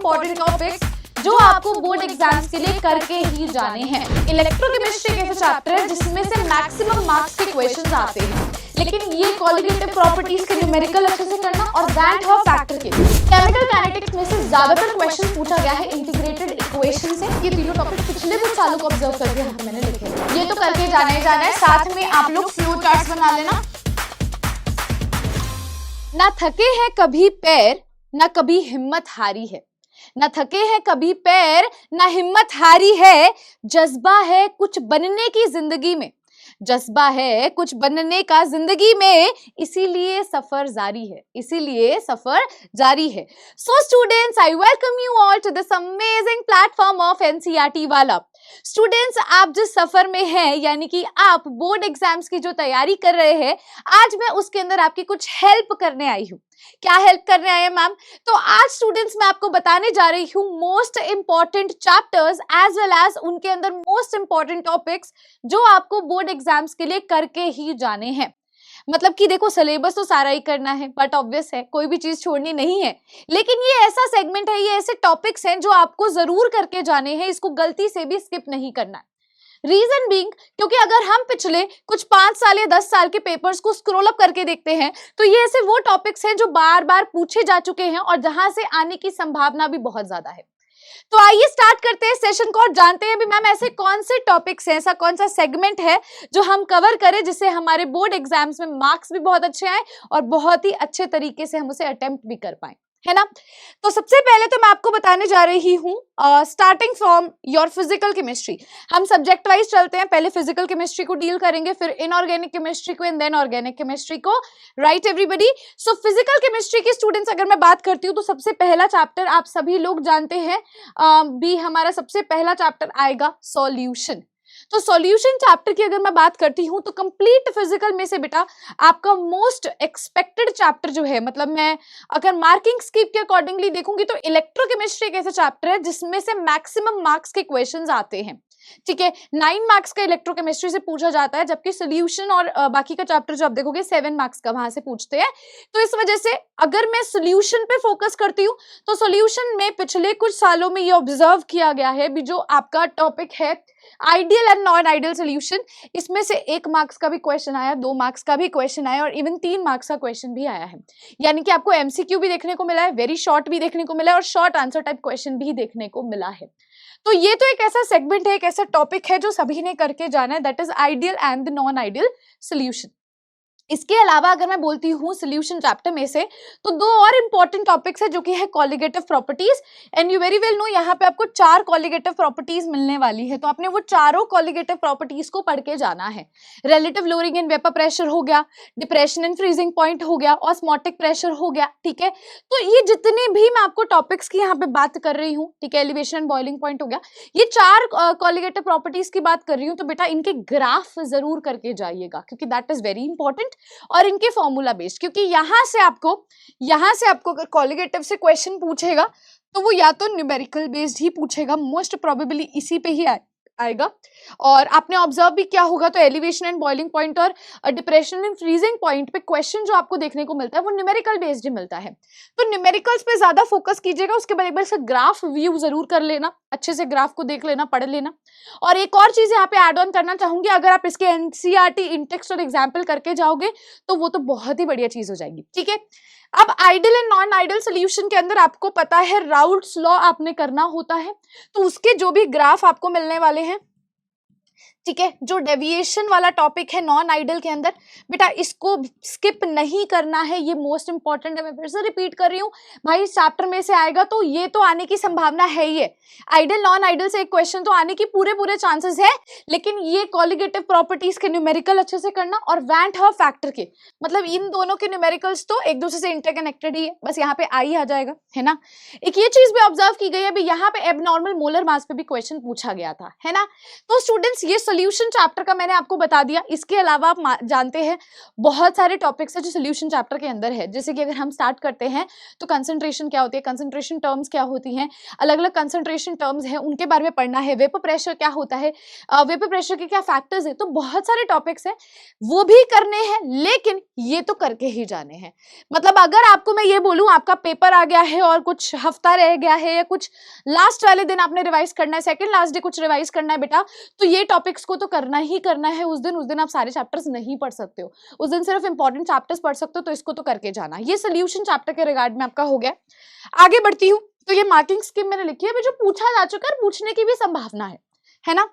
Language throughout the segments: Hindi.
इंपॉर्टेंट टॉपिक्स जो आपको बोर्ड एग्जाम्स के लिए करके ही जाने हैं। इलेक्ट्रोकेमिस्ट्री एक ऐसा चैप्टर है जिसमें से मैक्सिमम मार्क्स के क्वेश्चंस आते हैं, लेकिन ये क्वालिटेटिव प्रॉपर्टीज के न्यूमेरिकल अच्छे से करना और वैन हॉफ फैक्टर के केमिकल काइनेटिक्स में से ज्यादातर क्वेश्चन पूछा गया है इंटीग्रेटेड इक्वेशन से। ये तीनों टॉपिक पिछले कुछ सालों को ऑब्जर्व करके मैंने लिखे हैं, ये तो करके जाना ही जाना है। साथ में आप लोग फ्लो चार्ट्स बना लेना। ना थके हैं कभी पैर, ना कभी हिम्मत हारी है। ना थके हैं कभी पैर, ना हिम्मत हारी है। जज्बा है कुछ बनने की जिंदगी में, जज्बा है कुछ बनने का जिंदगी में, इसीलिए सफर जारी है, इसीलिए सफर जारी है। So students, I welcome you all to this amazing platform of NCERT वाला। स्टूडेंट्स, आप जिस सफर में हैं, यानी कि आप बोर्ड एग्जाम्स की जो तैयारी कर रहे हैं, आज मैं उसके अंदर आपकी कुछ हेल्प करने आई हूँ। क्या हेल्प करने आए हैं मैम? तो आज स्टूडेंट्स मैं आपको बताने जा रही हूँ most important chapters as well as उनके अंदर मोस्ट इंपॉर्टेंट टॉपिक्स जो आपको बोर्ड एग्जाम्स के लिए करके ही जाने हैं। मतलब कि देखो, सिलेबस तो सारा ही करना है, बट ऑब्वियस है कोई भी चीज छोड़नी नहीं है, लेकिन ये ऐसा सेगमेंट है, ये ऐसे टॉपिक्स हैं जो आपको जरूर करके जाने हैं, इसको गलती से भी स्किप नहीं करना है। रीजन बीइंग, क्योंकि अगर हम पिछले कुछ 5 साल या 10 साल के पेपर्स को स्क्रॉल अप करके देखते हैं तो ये ऐसे वो टॉपिक्स हैं जो बार बार पूछे जा चुके हैं और जहां से आने की संभावना भी बहुत ज्यादा है। तो आइए स्टार्ट करते हैं सेशन को और जानते हैं भी मैम ऐसे कौन से टॉपिक्स हैं, ऐसा कौन सा सेगमेंट है जो हम कवर करें जिससे हमारे बोर्ड एग्जाम्स में मार्क्स भी बहुत अच्छे आए और बहुत ही अच्छे तरीके से हम उसे अटेम्प्ट भी कर पाए, है ना। तो सबसे पहले तो मैं आपको बताने जा रही हूँ starting from your physical chemistry. हम सब्जेक्ट वाइज चलते हैं, पहले फिजिकल केमिस्ट्री को डील करेंगे, फिर इनऑर्गेनिक केमिस्ट्री को एंड देन ऑर्गेनिक केमिस्ट्री को, right everybody. So physical chemistry की स्टूडेंट्स अगर मैं बात करती हूँ तो सबसे पहला चैप्टर आप सभी लोग जानते हैं, भी हमारा सबसे पहला चैप्टर आएगा सॉल्यूशन। तो सॉल्यूशन चैप्टर की अगर मैं बात करती हूँ तो कंप्लीट फिजिकल में से बेटा आपका मोस्ट एक्सपेक्टेड चैप्टर जो है, मतलब मैं अगर मार्किंग स्कीम के अकॉर्डिंगली देखूंगी तो इलेक्ट्रोकेमिस्ट्री एक ऐसा चैप्टर है जिसमें से मैक्सिमम मार्क्स के क्वेश्चंस आते हैं। ठीक है, 9 मार्क्स का इलेक्ट्रोकेमिस्ट्री से पूछा जाता है, जबकि सोल्यूशन और बाकी का चैप्टर जो आप देखोगे 7 मार्क्स का वहां से पूछते हैं। तो इस वजह से अगर मैं सोल्यूशन पे फोकस करती हूँ तो सोल्यूशन में पिछले कुछ सालों में ये ऑब्जर्व किया गया है भी जो आपका टॉपिक है ideal and non ideal solution, इसमें से 1 मार्क्स का भी क्वेश्चन आया, 2 मार्क्स का भी क्वेश्चन आया और इवन 3 मार्क्स का क्वेश्चन भी आया है। यानी कि आपको एमसीक्यू भी देखने को मिला है, वेरी शॉर्ट भी देखने को मिला है और शॉर्ट आंसर टाइप क्वेश्चन भी देखने को मिला है। तो ये तो एक ऐसा सेगमेंट है, एक ऐसा टॉपिक है जो सभी ने करके जाना है, that is ideal and non ideal solution. इसके अलावा अगर मैं बोलती हूँ सोल्यूशन चैप्टर में से तो 2 और इंपॉर्टेंट टॉपिक्स है जो कि है colligative properties, and you very well know यहाँ पे आपको 4 कॉलिगेटिव प्रॉपर्टीज मिलने वाली है। तो आपने वो चारों कॉलिगेटिव प्रॉपर्टीज को पढ़ के जाना है। Relative lowering in vapour pressure हो गया, डिप्रेशन इन फ्रीजिंग पॉइंट हो गया, ऑस्मोटिक प्रेशर हो गया। ठीक है, तो ये जितने भी मैं आपको टॉपिक्स की यहाँ पे बात कर रही हूँ, ठीक है, एलिवेशन एंड बॉइलिंग पॉइंट हो गया, ये 4 कॉलिगेटिव प्रॉपर्टीज की बात कर रही हूँ, तो बेटा इनके ग्राफ जरूर करके जाइएगा क्योंकि दैट इज वेरी इंपॉर्टेंट, और इनके फॉर्मूला बेस्ड, क्योंकि यहां से आपको अगर कॉलिगेटिव से क्वेश्चन पूछेगा तो वो या तो न्यूमेरिकल बेस्ड ही पूछेगा, मोस्ट प्रोबेबली इसी पे ही आएगा। और आपने ऑब्जर्व भी किया होगा तो एलिवेशन एंड बॉइलिंग पॉइंट और डिप्रेशन एंड फ्रीजिंग पॉइंट पे क्वेश्चन जो आपको देखने को मिलता है वो न्यूमेरिकल बेस्ड ही मिलता है। तो न्यूमेरिकल्स पे ज्यादा फोकस कीजिएगा, उसके बाद एक बार से ग्राफ व्यू जरूर कर लेना, अच्छे से ग्राफ को देख लेना, पढ़ लेना। और एक और चीज यहाँ पे ऐड ऑन करना चाहूंगी, अगर आप इसके एनसीईआरटी इंटेक्स्ट और एग्जाम्पल करके जाओगे तो वो तो बहुत ही बढ़िया चीज हो जाएगी। ठीक है, अब ideal and non ideal solution के अंदर आपको पता है राउल्ट्स लॉ आपने करना होता है, तो उसके जो भी ग्राफ आपको मिलने वाले हैं, ठीक है, जो डेविएशन वाला टॉपिक है नॉन आइडियल के अंदर, बेटा इसको स्किप नहीं करना है, ये मोस्ट इंपॉर्टेंट है। मैं फिर से रिपीट कर रही हूँ भाई, इस चैप्टर में से आएगा तो ये तो आने की संभावना है ही है, आइडियल नॉन आइडियल से एक क्वेश्चन तो आने की पूरे चांसेस है, लेकिन ये कॉलिगेटिव प्रॉपर्टीज के न्यूमेरिकल अच्छे से करना और वैन हॉफ फैक्टर के, मतलब इन दोनों के न्यूमेरिकल्स तो एक दूसरे से इंटरकनेक्टेड ही है, बस यहाँ पे आई आ जाएगा, है ना। एक ये चीज भी ऑब्जर्व की गई है, यहाँ पे एबनॉर्मल मोलर मास पे भी क्वेश्चन पूछा गया था, है ना। तो स्टूडेंट्स ये सोल्यूशन चैप्टर का मैंने आपको बता दिया। इसके अलावा आप जानते हैं बहुत सारे टॉपिक्स है जो सोल्यूशन चैप्टर के अंदर है। जैसे कि अगर हम स्टार्ट करते हैं तो कंसंट्रेशन क्या होती है, कंसंट्रेशन टर्म्स क्या होती हैं, अलग अलग कंसंट्रेशन टर्म्स हैं उनके बारे में पढ़ना है, वेपर प्रेशर क्या होता है, वेपर प्रेशर के क्या फैक्टर्स है, तो बहुत सारे टॉपिक्स हैं वो भी करने हैं, लेकिन ये तो करके ही जाने हैं। मतलब अगर आपको मैं ये बोलूं आपका पेपर आ गया है और कुछ हफ्ता रह गया है या कुछ लास्ट वाले दिन आपने रिवाइज करना है, सेकंड लास्ट डे कुछ रिवाइज करना है बेटा, तो ये टॉपिक्स को तो करना ही करना है। उस दिन आप सारे चैप्टर्स नहीं पढ़ सकते हो, उस दिन सिर्फ इंपॉर्टेंट चैप्टर्स पढ़ सकते हो, तो इसको तो करके जाना। ये सोल्यूशन चैप्टर के रिगार्ड में आपका हो गया। आगे बढ़ती हूँ। तो ये मार्किंग स्कीम मैंने लिखी है जो पूछा जा चुका है, पूछने की भी संभावना है ना।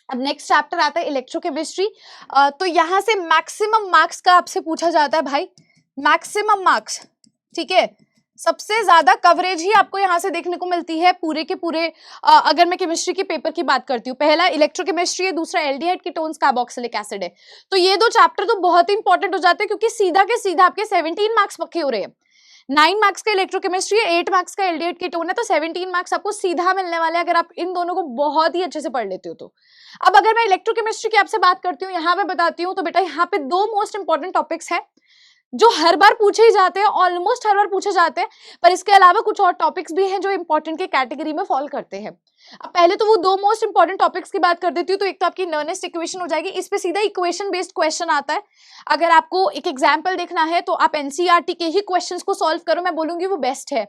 अब नेक्स्ट चैप्टर आता है इलेक्ट्रोकेमिस्ट्री। तो यहां से मैक्सिमम मार्क्स का आपसे पूछा जाता है भाई, मैक्सिमम मार्क्स, ठीक है। सबसे ज्यादा कवरेज ही आपको यहां से देखने को मिलती है पूरे के पूरे। अगर मैं केमिस्ट्री के पेपर की बात करती हूँ, पहला इलेक्ट्रोकेमिस्ट्री है, दूसरा एल्डिहाइड कीटोन्स कार्बोक्सिलिक एसिड है। तो ये दो चैप्टर तो बहुत इंपॉर्टेंट हो जाते हैं क्योंकि सीधा के सीधा आपके 17 मार्क्स पक्के हो रहे हैं। 9 मार्क्स का इलेक्ट्रोकेमिस्ट्री है, 8 मार्क्स का एल्डिहाइड कीटोन है, तो 17 मार्क्स आपको सीधा मिलने वाले हैं अगर आप इन दोनों को बहुत ही अच्छे से पढ़ लेते हो तो। अब अगर मैं इलेक्ट्रोकेमिस्ट्री की आपसे बात करती हूँ, यहाँ पे बताती हूँ, तो बेटा यहाँ पे दो मोस्ट इंपॉर्टेंट टॉपिक्स हैं जो हर बार पूछे ही जाते हैं, ऑलमोस्ट हर बार पूछे जाते हैं, पर इसके अलावा कुछ और टॉपिक्स भी हैं जो इंपॉर्टेंट के कैटेगरी में फॉल करते हैं। अब पहले तो वो दो मोस्ट इंपॉर्टेंट टॉपिक्स की बात कर देती हूँ। तो एक तो आपकी नर्नेस्ट इक्वेशन हो जाएगी, इस पे सीधा इक्वेशन बेस्ड क्वेश्चन आता है। अगर आपको एक एग्जाम्पल देखना है तो आप एनसीईआरटी के ही क्वेश्चंस को सॉल्व करो, मैं बोलूंगी वो बेस्ट है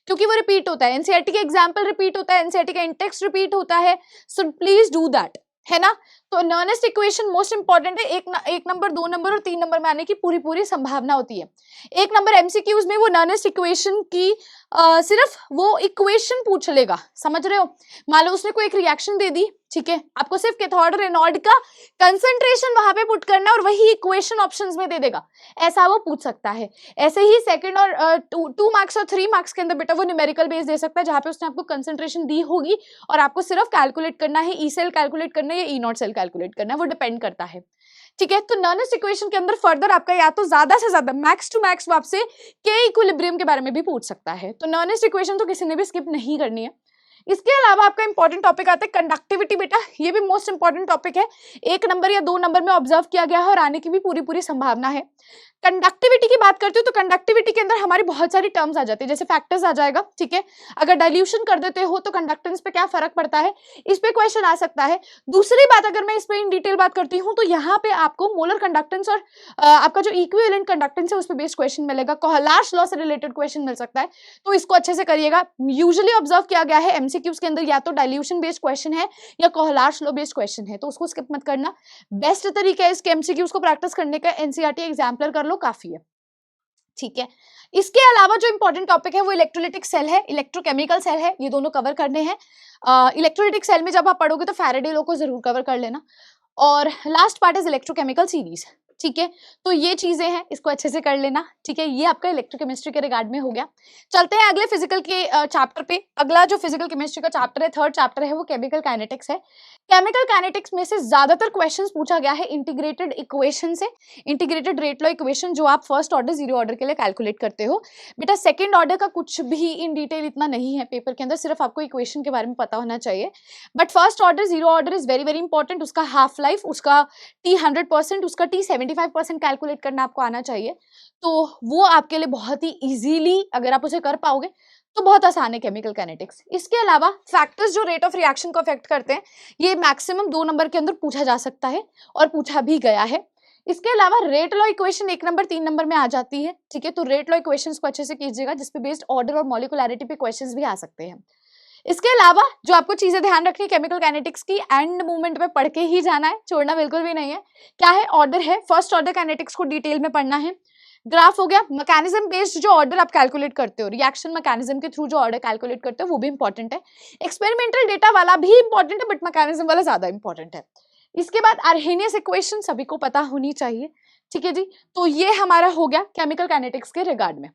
क्योंकि वो रिपीट होता है, एनसीईआरटी का एग्जाम्पल रिपीट होता है, एनसीईआरटी का इंटेक्स्ट रिपीट होता है, सो प्लीज डू दैट, है ना। तो नर्नेस्ट इक्वेशन मोस्ट इंपॉर्टेंट है, एक नंबर, 2 नंबर और 3 नंबर में आने की पूरी संभावना होती है। 1 नंबर एमसीक्यूज में वो नर्नेस्ट इक्वेशन की सिर्फ वो इक्वेशन पूछ लेगा, समझ रहे हो। मान लो उसने कोई एक रिएक्शन दे दी, ठीक है, आपको सिर्फ कैथोड और एनोड का कंसंट्रेशन वहां पे पुट करना है और वही इक्वेशन ऑप्शंस में दे देगा, ऐसा वो पूछ सकता है। ऐसे ही सेकंड और 2 मार्क्स और 3 मार्क्स के अंदर बेटा वो न्यूमेरिकल बेस दे सकता है जहां पे उसने आपको कंसंट्रेशन दी होगी और आपको सिर्फ कैलकुलेट करना है, ई सेल कैलकुलेट करना है या ई नॉट सेल कैलकुलेट करना है, वो डिपेंड करता है, ठीक है। तो नर्नेस्ट इक्वेशन के अंदर फर्दर आपका या तो ज्यादा से ज्यादा मैक्स टू मैक्स आपसे के इक्विलिब्रियम के बारे में भी पूछ सकता है। तो नर्नेस्ट इक्वेशन तो किसी ने भी स्किप नहीं करनी है। इसके अलावा आपका इंपॉर्टेंट टॉपिक आता है कंडक्टिविटी। बेटा ये भी मोस्ट इंपॉर्टेंट टॉपिक है, 1 नंबर या 2 नंबर में ऑब्जर्व किया गया है और आने की भी पूरी संभावना है। कंडक्टिविटी की बात करते हो तो कंडक्टिविटी के अंदर हमारी बहुत सारी टर्म्स आ जाती है, जैसे फैक्टर्स आ जाएगा, ठीक है। अगर डाइल्यूशन कर देते हो तो कंडक्टेंस पे क्या फर्क पड़ता है, इस पे क्वेश्चन आ सकता है। दूसरी बात अगर मैं इस पे इन डिटेल बात करती हूँ तो यहाँ पे आपको मोलर कंडक्टेंस और आपका जो इक्विवेलेंट कंडक्टेंस है उस पर बेस्ड क्वेश्चन मिलेगा, कोहलार्श लॉ से रिलेटेड क्वेश्चन मिल सकता है, तो इसको अच्छे से करिएगा। यूजुअली ऑब्जर्व किया गया है एमसीक्यूज के अंदर या तो डाइल्यूशन बेस्ड क्वेश्चन है या कोहलार्श लॉ बेस्ड क्वेश्चन है, तो उसको स्किप मत करना। बेस्ट तरीका है इसके एमसीक्यूज को प्रैक्टिस करने का एनसीईआरटी एग्जाम्पलर कर लो, काफी है, ठीक है। इसके अलावा जो इंपॉर्टेंट टॉपिक है वो इलेक्ट्रोलिटिक सेल है, इलेक्ट्रोकेमिकल सेल है, ये दोनों कवर करने हैं। इलेक्ट्रोलिटिक सेल में जब आप पढ़ोगे तो फैराडे लॉ को जरूर कवर कर लेना। और last part is electrochemical series, ठीक है। तो ये चीजें हैं, इसको अच्छे से कर लेना, ठीक है। ये आपका इलेक्ट्रोकेमिस्ट्री के रिगार्ड में हो गया। चलते हैं अगले फिजिकल के चैप्टर पे। अगला जो फिजिकल केमिस्ट्री का चैप्टर है, थर्ड चैप्टर है, वो केमिकल काइनेटिक्स है। केमिकल काइनेटिक्स में से ज्यादातर क्वेश्चंस पूछा गया है इंटीग्रेटेड इक्वेशन से, इंटीग्रेटेड रेट लॉ इक्वेशन जो आप फर्स्ट ऑर्डर, जीरो ऑर्डर के लिए कैलकुलेट करते हो। बेटा सेकंड ऑर्डर का कुछ भी इन डिटेल इतना नहीं है पेपर के अंदर, सिर्फ आपको इक्वेशन के बारे में पता होना चाहिए। But first order, zero order is very important, उसका हाफ लाइफ, उसका टी 100%, उसका टी 75% कैलकुलेट करना आपको आना चाहिए। तो वो आपके लिए बहुत ही इजीली अगर आप उसे कर पाओगे तो बहुत आसान है केमिकल काइनेटिक्स। इसके अलावा फैक्टर्स जो रेट ऑफ रिएक्शन को अफेक्ट करते हैं, ये मैक्सिमम 2 नंबर के अंदर पूछा जा सकता है और पूछा भी गया है। इसके अलावा rate law equation 1 number 3 number में आ जाती है, ठीक है। तो रेट लॉ इक्वेशंस को अच्छे से कीजिएगा जिसपे बेस्ड ऑर्डर और मॉलिक्यूलैरिटी पे क्वेश्चंस भी आ सकते हैं। इसके अलावा जो आपको चीजें ध्यान रखनी है केमिकल काइनेटिक्स की, एंड मूवमेंट में पढ़ के ही जाना है, छोड़ना बिल्कुल भी नहीं है। क्या है, ऑर्डर है, फर्स्ट ऑर्डर काइनेटिक्स को डिटेल में पढ़ना है। ग्राफ हो गया, मैकेनिज्म बेस्ड जो ऑर्डर आप कैलकुलेट करते हो, रिएक्शन मैकेनिज्म के थ्रू जो ऑर्डर कैलकुलेट करते हो वो भी इंपॉर्टेंट है। एक्सपेरिमेंटल डेटा वाला भी इंपॉर्टेंट है बट मैकेनिज्म वाला ज्यादा इंपॉर्टेंट है। इसके बाद आर्हेनियस इक्वेशन सभी को पता होनी चाहिए, ठीक है जी। तो ये हमारा हो गया केमिकल काइनेटिक्स के रिगार्ड में।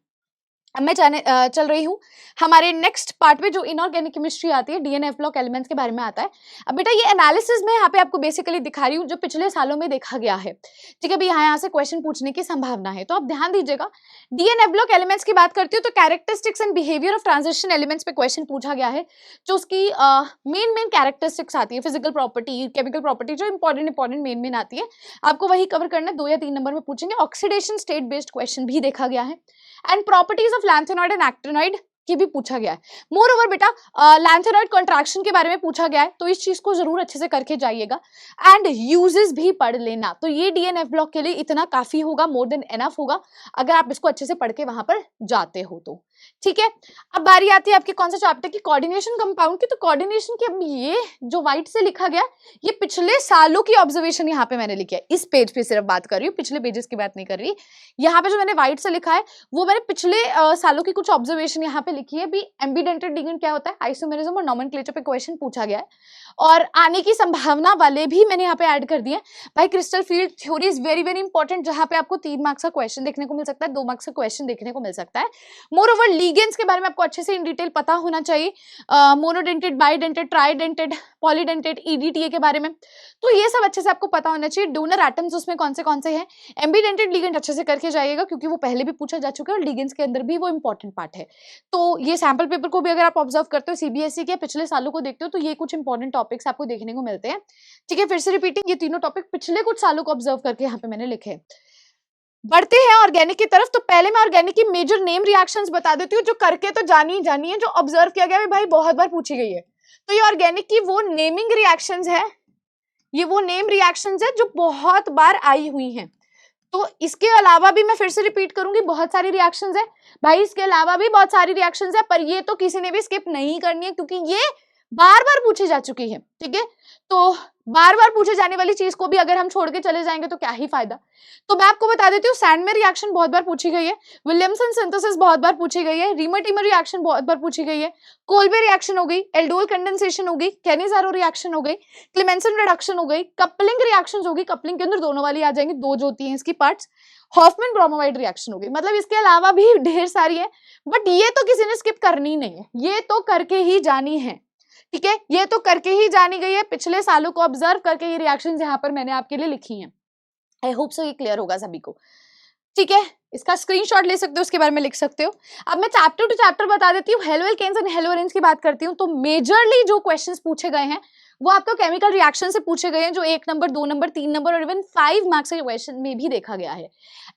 अब मैं चल रही हूँ हमारे नेक्स्ट पार्ट में, जो इनऑर्गेनिक केमिस्ट्री आती है, डीएनए ब्लॉक एलिमेंट्स के बारे में आता है। अब बेटा ये एनालिसिस में यहाँ पे आपको बेसिकली दिखा रही हूँ जो पिछले सालों में देखा गया है, ठीक है। यहाँ से क्वेश्चन पूछने की संभावना है, तो आप ध्यान दीजिएगा। डीएनए ब्लॉक एलिमेंट्स की बात करती हूँ तो characteristics and behaviour of transition elements पे क्वेश्चन पूछा गया है, जो उसकी मेन कैरेक्टरिस्टिक्स आती है, फिजिकल प्रॉपर्टी, केमिकल प्रॉपर्टी, जो इंपॉर्टेंट मेन आती है, आपको वही कवर करना है। 2 या 3 नंबर में पूछेंगे। ऑक्सीडेशन स्टेट बेस्ड क्वेश्चन भी देखा गया है, and properties of lanthanoid and actinoid की भी पूछा गया है। मोर ओवर बेटा लैंथेनॉइड कॉन्ट्रैक्शन के बारे में पूछा गया है, तो इस चीज को जरूर अच्छे से करके जाइएगा, एंड यूजेस भी पढ़ लेना। तो ये डीएनए ब्लॉक के लिए इतना काफी होगा, मोर देन एनफ होगा, अगर आप इसको अच्छे से पढ़ के वहां पर जाते हो तो, ठीक है। अब बारी आती है आपके कौन सा चैप्टर की, कोऑर्डिनेशन कंपाउंड की। तो कोऑर्डिनेशन की, अब ये जो व्हाइट से लिखा गया, ये पिछले सालों की ऑब्जर्वेशन यहाँ पे मैंने लिखी है। इस पेज पे सिर्फ बात कर रही हूँ, पिछले पेजेस की बात नहीं कर रही। यहाँ पे जो मैंने व्हाइट से लिखा है वो मैंने पिछले सालों की कुछ ऑब्जर्वेशन यहाँ पे लिखी है। भी एम्बीडेंटेड लिगेंड क्या होता है, आइसोमेरिज्म और नोमेनक्लेचर पे क्वेश्चन पूछा गया है, और आने की संभावना वाले भी मैंने यहाँ पे ऐड कर दिए। भाई crystal field theory is very very important, जहाँ पे आपको 3 मार्क्स का क्वेश्चन देखने को मिल सकता है, 2 मार्क्स का क्वेश्चन देखने को मिल सकता है। मोर ओवर लिगेंड्स के बारे में आपको अच्छे से इन डिटेल पता होना चाहिए, मोनोडेंटेड, बाइडेंटेड, ट्राइडेंटेड, पॉलीडेंटेड, ईडीटीए के बारे में, तो ये सब अच्छे से आपको पता होना चाहिए। डोनर एटम्स उसमें कौन से हैं, एम्बीडेंटेड लिगेंड अच्छे से करके जाइएगा, क्योंकि वो पहले भी पूछा जा चुका है, और लिगेंड्स के अंदर भी वो इंपॉर्टेंट पार्ट है। तो ये सैंपल पेपर को भी अगर आप ऑब्जर्व करते हो, सीबीएसई के पिछले सालों को देखते हो, तो ये कुछ इंपॉर्टेंट टॉपिक्स आपको देखने को मिलते हैं, ठीक है। फिर से रिपीटिंग, ये तीनों टॉपिक पिछले कुछ सालों को ऑब्जर्व करके यहाँ पे मैंने लिखे हैं। बढ़ते हैं ऑर्गेनिक की तरफ। तो पहले मैं ऑर्गेनिक की मेजर नेम रिएक्शंस बता देती हूँ, जो करके तो जानी है, जो ऑब्जर्व किया गया है भाई बहुत बार पूछी गई है। तो ये ऑर्गेनिक की वो नेमिंग रिएक्शंस है, ये वो नेम रिएक्शंस है जो बहुत बार आई हुई हैं। तो इसके अलावा भी मैं फिर से रिपीट करूंगी, बहुत सारी रिएक्शंस है भाई, इसके अलावा भी बहुत सारी रिएक्शंस है, पर ये तो किसी ने भी स्किप नहीं करनी है, क्योंकि ये बार बार पूछी जा चुकी है, ठीक है। तो बार बार पूछे जाने वाली चीज को भी अगर हम छोड़ के चले जाएंगे तो क्या ही फायदा। तो मैं आपको बता देती हूँ, सैंडमेर रिएक्शन बहुत बार पूछी गई है, विलियमसन सिंथेसिस बहुत बार पूछी गई है, रीमर-टीमर रिएक्शन बहुत बार पूछी गई है, कोल्बे रिएक्शन हो गई, एल्डोल कंडेंसेशन हो गई, केनी-ज़ारो रिएक्शन हो गई, क्लेमेंसन रिडक्शन हो गई, कपलिंग रिएक्शंस हो गई, कपलिंग के अंदर दोनों वाली आ जाएंगी, 2 जो होती हैं इसकी पार्ट्स, हॉफमैन ब्रोमोवाइड रिएक्शन हो गई। मतलब इसके अलावा भी ढेर सारी है, बट ये तो किसी ने स्किप करनी नहीं है, ये तो करके ही जानी है, ठीक है। ये तो करके ही जानी गई है, पिछले सालों को ऑब्जर्व करके ये रिएक्शंस यहाँ पर मैंने आपके लिए लिखी हैं। आई होप सो ये क्लियर होगा सभी को, ठीक है। इसका स्क्रीनशॉट ले सकते हो, उसके बारे में लिख सकते हो। अब मैं चैप्टर टू चैप्टर बता देती हूँ। Haloalkanes and haloarenes की बात करती हूँ, तो मेजरली जो क्वेश्चंस पूछे गए हैं वो आपको केमिकल रिएक्शन से पूछे गए हैं, जो 1 नंबर, 2 नंबर, 3 नंबर और इवन 5 मार्क्स के क्वेश्चन में भी देखा गया है।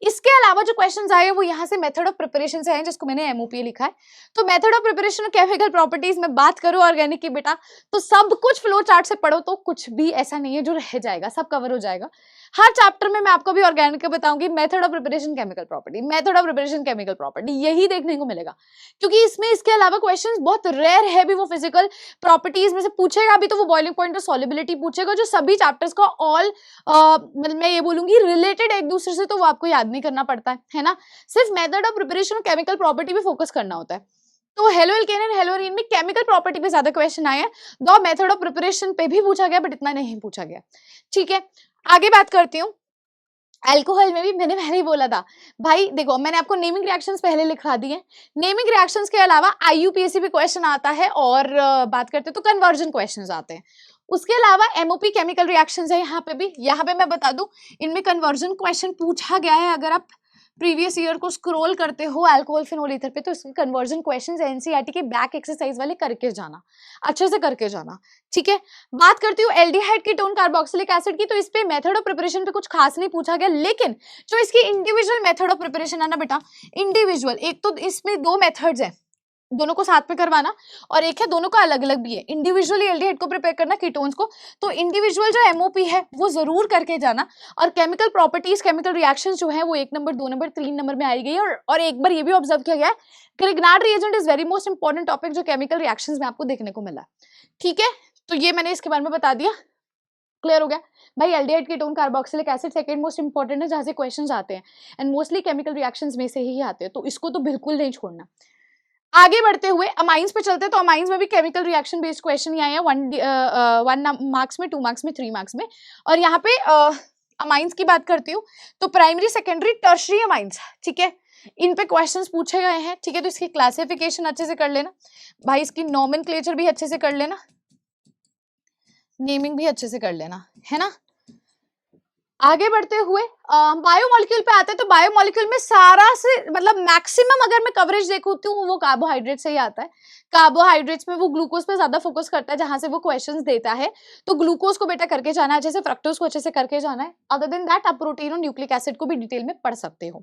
इसके अलावा जो क्वेश्चंस आए वो यहाँ से मेथड ऑफ प्रिपरेशन से हैं, जिसको मैंने एमओपी लिखा है। तो मेथड ऑफ प्रिपरेशन और केमिकल प्रॉपर्टीज में बात करूँ ऑर्गेनिक की बेटा, तो सब कुछ फ्लो चार्ट से पढ़ो, तो कुछ भी ऐसा नहीं है जो रह जाएगा, सब कवर हो जाएगा। हर चैप्टर में मैं आपको भी ऑर्गेनिक का बताऊंगी, method of preparation chemical property, method of preparation chemical property, यही देखने को मिलेगा, क्योंकि इसमें इसके अलावा क्वेश्चंस बहुत रेयर है भी वो फिजिकल प्रॉपर्टीज में से पूछेगा भी, तो वो बॉइलिंग पॉइंट और सॉल्युबिलिटी पूछेगा, जो सभी चैप्टर्स का ऑल मैं ये बोलूंगी रिलेटेड एक दूसरे से, तो वो आपको याद नहीं करना पड़ता है ना, सिर्फ मेथड ऑफ प्रिपरेशन और केमिकल प्रॉपर्टी पे फोकस करना होता है। तो halo alkane and hello arene में केमिकल प्रॉपर्टी पे ज्यादा क्वेश्चन आए हैं, दो मेथड ऑफ प्रिपरेशन पे भी पूछा गया, बट इतना नहीं पूछा गया, ठीक है। आगे बात करती हूँ। अल्कोहल में भी मैंने पहले ही बोला था भाई, देखो मैंने आपको नेमिंग रिएक्शंस पहले लिखा दिए, नेमिंग रिएक्शंस के अलावा आईयूपीएससी पे क्वेश्चन आता है, और बात करते तो कन्वर्जन क्वेश्चंस आते हैं। उसके अलावा एमओपी केमिकल रिएक्शंस है, यहाँ पे भी, यहाँ पे मैं बता दूं इनमें कन्वर्जन क्वेश्चन पूछा गया है। अगर आप प्रीवियस ईयर को स्क्रॉल करते हो अल्कोहल फिनोल ईथर पे, तो इसके कन्वर्जन क्वेश्चंस एनसीईआरटी के बैक एक्सरसाइज वाले करके जाना, अच्छे से करके जाना, ठीक है। बात करती हूँ एल्डिहाइड कीटोन कार्बोक्सिलिक एसिड की, तो इस पे मेथड ऑफ प्रिपरेशन पे कुछ खास नहीं पूछा गया, लेकिन जो इसकी इंडिविजुअल मेथड ऑफ प्रिपरेशन है ना बेटा, इंडिविजुअल, एक तो इसमें 2 मेथड्स है, दोनों को साथ में करवाना, और एक है दोनों का अलग अलग भी है। इंडिविजुअली एल्डिहाइड को प्रिपेयर करना, कीटोन्स को, तो इंडिविजुअल जो एमओपी है वो जरूर करके जाना, और केमिकल प्रॉपर्टीज, केमिकल रिएक्शंस जो है वो 1 नंबर, 2 नंबर, 3 नंबर में आई गई है। और एक बार ये भी ऑब्जर्व किया गया है, Grignard reagent is very most important topic, जो केमिकल रिएक्शंस में आपको देखने को मिला, ठीक है। तो ये मैंने इसके बारे में बता दिया, क्लियर हो गया भाई। Aldehyde ketone carboxylic acid second most important है, जहाँ से क्वेश्चंस आते हैं, एंड मोस्टली केमिकल रिएक्शंस में से ही आते हैं, तो इसको तो बिल्कुल नहीं छोड़ना। आगे बढ़ते हुए अमाइंस पे चलते हैं, तो अमाइंस में भी केमिकल रिएक्शन बेस्ड क्वेश्चन ही आए हैं, 1 मार्क्स में, 2 मार्क्स में, 3 मार्क्स में। और यहाँ पे अमाइंस की बात करती हूँ, तो प्राइमरी, सेकेंडरी, टर्शरी अमाइंस, ठीक है। इन पे क्वेश्चंस पूछे गए हैं, ठीक है। तो इसकी क्लासिफिकेशन अच्छे से कर लेना भाई, इसकी नॉमेनक्लेचर भी अच्छे से कर लेना, नेमिंग भी अच्छे से कर लेना, है ना। आगे बढ़ते हुए बायोमोलिक्यूल पे आते हैं। तो बायोमोलिक्यूल में सारा से मतलब मैक्सिमम अगर मैं कवरेज देखूं तो वो कार्बोहाइड्रेट से ही आता है। कार्बोहाइड्रेट्स में वो ग्लूकोज पे ज्यादा फोकस करता है, जहां से वो क्वेश्चंस देता है। तो ग्लूकोज को बेटा करके जाना है, जैसे फ्रक्टोज को अच्छे से करके जाना है। अदर देन दैट आप प्रोटीन और न्यूक्लिक एसिड को भी डिटेल में पढ़ सकते हो,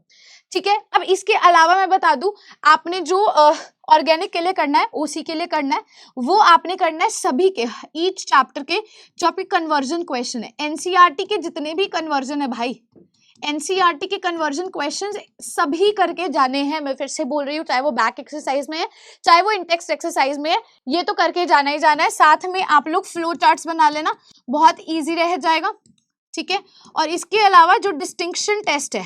ठीक है। अब इसके अलावा मैं बता दूं, आपने जो ऑर्गेनिक के लिए करना है, ओसी के लिए करना है, वो आपने करना है सभी के ईच चैप्टर के जो आपके कन्वर्जन क्वेश्चन है। एनसीईआरटी के जितने भी कन्वर्जन है भाई, एनसीईआरटी के कन्वर्जन क्वेश्चंस सभी करके जाने हैं। मैं फिर से बोल रही हूँ, चाहे वो बैक एक्सरसाइज में है, चाहे वो इंटेक्स्ट एक्सरसाइज में है, ये तो करके जाना ही जाना है। साथ में आप लोग फ्लो चार्ट्स बना लेना, बहुत ईजी रह जाएगा, ठीक है। और इसके अलावा जो डिस्टिंक्शन टेस्ट है,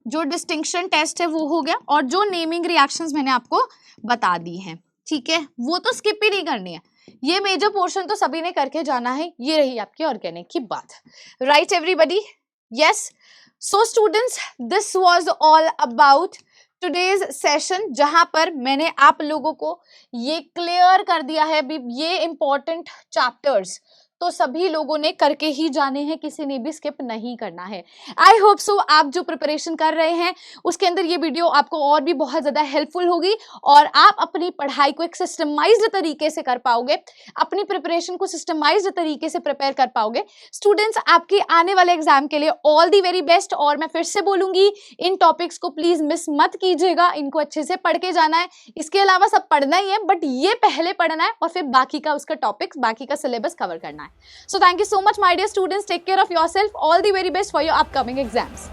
जो डिस्टिंक्शन टेस्ट है वो हो गया, और जो नेमिंग रिएक्शंस मैंने आपको बता दी हैं, ठीक है, वो तो स्किप ही नहीं करनी है। ये मेजर पोर्शन तो सभी ने करके जाना है। ये रही आपकी ऑर्गेनिक की बात, right everybody, yes. So students, this was all about today's session, जहां पर मैंने आप लोगों को ये क्लियर कर दिया है भी ये इंपॉर्टेंट चैप्टर्स तो सभी लोगों ने करके ही जाने हैं, किसी ने भी स्किप नहीं करना है। आई होप सो आप जो प्रिपरेशन कर रहे हैं उसके अंदर ये वीडियो आपको और भी बहुत ज्यादा हेल्पफुल होगी और आप अपनी पढ़ाई को एक सिस्टमाइज्ड तरीके से कर पाओगे, अपनी प्रिपरेशन को सिस्टमाइज्ड तरीके से प्रिपेयर कर पाओगे। स्टूडेंट्स, आपके आने वाले एग्जाम के लिए ऑल दी वेरी बेस्ट। और मैं फिर से बोलूंगी, इन टॉपिक्स को प्लीज मिस मत कीजिएगा, इनको अच्छे से पढ़ के जाना है। इसके अलावा सब पढ़ना ही है, बट ये पहले पढ़ना है और फिर बाकी का उसका टॉपिक्स, बाकी का सिलेबस कवर करना है। So thank you so much, my dear students. Take care of yourself. All the very best for your upcoming exams.